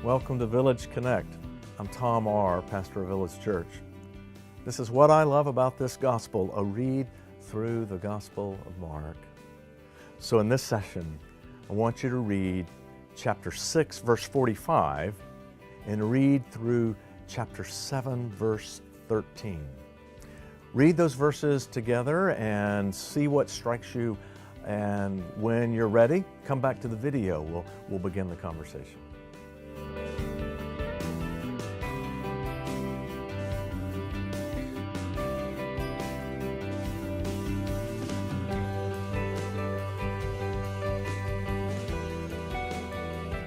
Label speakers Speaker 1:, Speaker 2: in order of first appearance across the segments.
Speaker 1: Welcome to Village Connect. I'm Tom R., pastor of Village Church. This is what I love about this gospel, a read through the Gospel of Mark. So in this session, I want you to read chapter 6, verse 45, and read through chapter 7, verse 13. Read those verses together and see what strikes you, and when you're ready, come back to the video. We'll begin the conversation.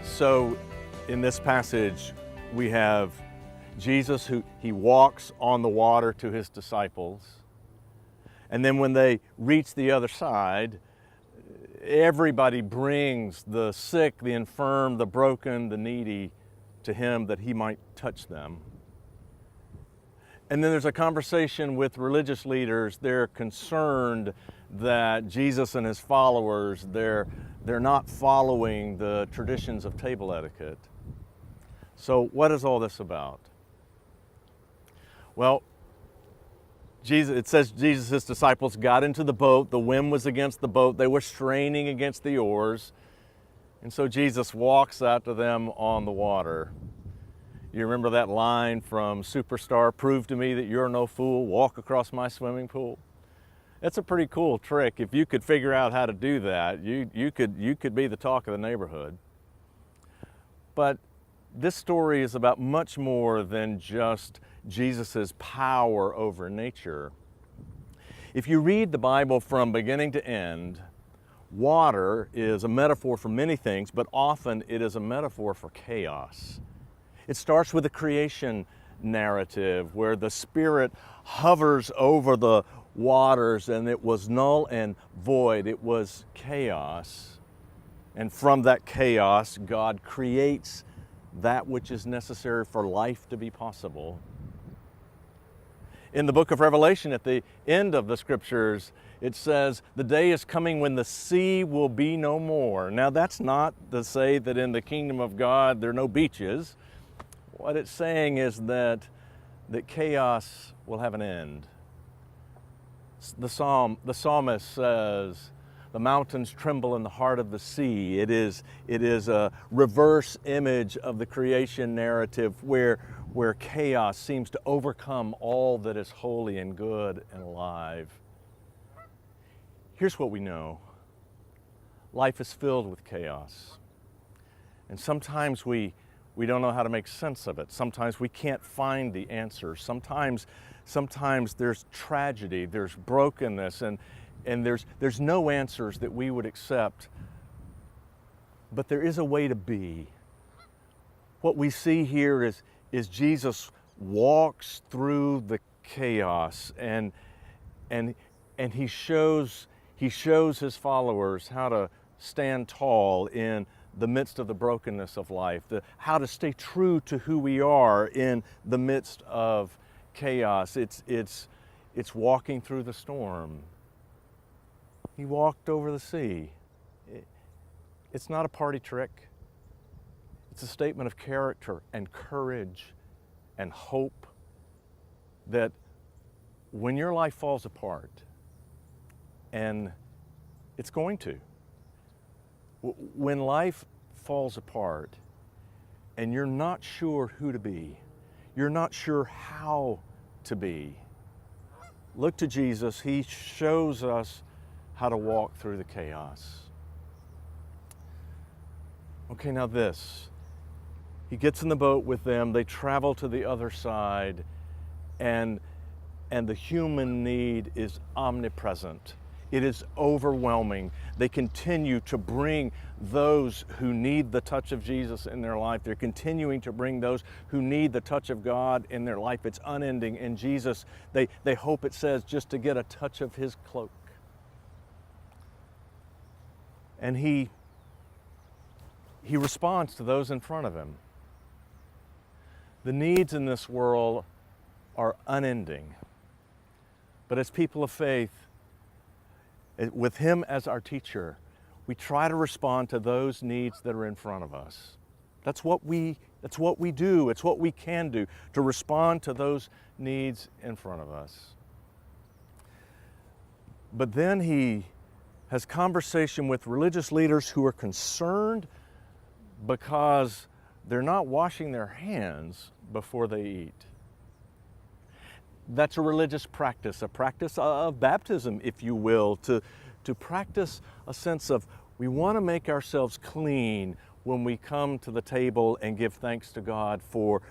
Speaker 1: So in this passage, we have Jesus who he walks on the water to his disciples. And then when they reach the other side, everybody brings the sick, the infirm, the broken, the needy to him that he might touch them. And then there's a conversation with religious leaders. They're concerned that Jesus and his followers, they're not following the traditions of table etiquette. So what is all this about? Well, it says Jesus' disciples got into the boat. The wind was against the boat. They were straining against the oars. And so Jesus walks out to them on the water. You remember that line from Superstar, "Prove to me that you're no fool, walk across my swimming pool"? That's a pretty cool trick. If you could figure out how to do that, you could be the talk of the neighborhood. But this story is about much more than just Jesus' power over nature. If you read the Bible from beginning to end, water is a metaphor for many things, but often it is a metaphor for chaos. It starts with the creation narrative where the Spirit hovers over the waters and it was null and void. It was chaos. And from that chaos, God creates that which is necessary for life to be possible. In the book of Revelation, at the end of the scriptures, it says, "The day is coming when the sea will be no more." Now, that's not to say that in the kingdom of God there are no beaches. What it's saying is that chaos will have an end. The psalmist says, "The mountains tremble in the heart of the sea." It is a reverse image of the creation narrative where chaos seems to overcome all that is holy and good and alive. Here's what we know. Life is filled with chaos. And sometimes we don't know how to make sense of it. Sometimes we can't find the answers. Sometimes there's tragedy, there's brokenness, and there's no answers that we would accept. But there is a way to be. What we see here is Jesus walks through the chaos and he shows his followers how to stand tall in the midst of the brokenness of life, how to stay true to who we are in the midst of chaos. It's walking through the storm. He walked over the sea. It's not a party trick. It's a statement of character and courage and hope that when your life falls apart, and it's going to, when life falls apart and you're not sure who to be, you're not sure how to be, look to Jesus. He shows us how to walk through the chaos. Okay, now this. He gets in the boat with them. They travel to the other side, and the human need is omnipresent. It is overwhelming. They continue to bring those who need the touch of Jesus in their life. They're continuing to bring those who need the touch of God in their life. It's unending. And Jesus, they hope, it says, just to get a touch of his cloak. And he responds to those in front of him. The needs in this world are unending. But as people of faith, with him as our teacher, we try to respond to those needs that are in front of us. That's what we It's what we do. It's what we can do to respond to those needs in front of us. But then he has conversation with religious leaders who are concerned because they're not washing their hands before they eat. That's a religious practice, a practice of baptism, if you will, to practice a sense of we want to make ourselves clean when we come to the table and give thanks to God for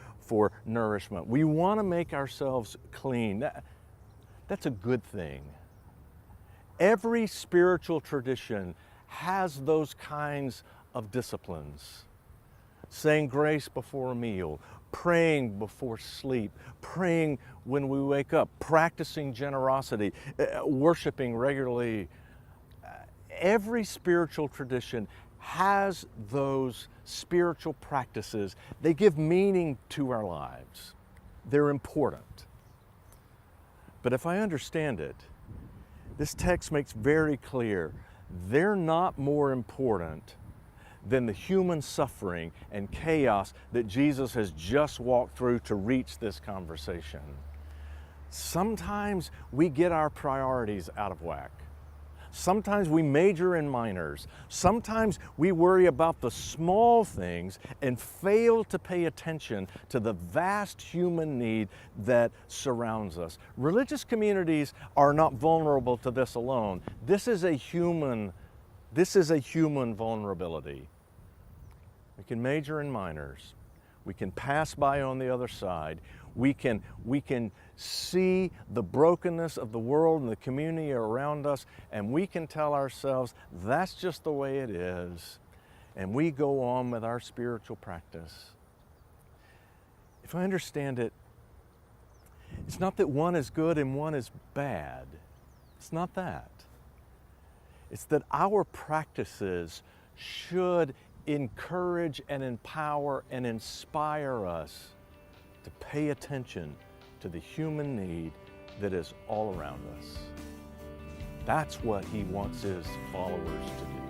Speaker 1: nourishment. We want to make ourselves clean. That's a good thing. Every spiritual tradition has those kinds of disciplines. Saying grace before a meal, praying before sleep, praying when we wake up, practicing generosity, worshiping regularly. Every spiritual tradition has those spiritual practices. They give meaning to our lives. They're important. But if I understand it, this text makes very clear they're not more important than the human suffering and chaos that Jesus has just walked through to reach this conversation. Sometimes we get our priorities out of whack. Sometimes we major in minors. Sometimes we worry about the small things and fail to pay attention to the vast human need that surrounds us. Religious communities are not vulnerable to this alone. This is a human vulnerability. We can major in minors. We can pass by on the other side. We can see the brokenness of the world and the community around us, and we can tell ourselves that's just the way it is, and we go on with our spiritual practice. If I understand it, it's not that one is good and one is bad. It's not that. It's that our practices should encourage and empower and inspire us to pay attention to the human need that is all around us. That's what he wants his followers to do.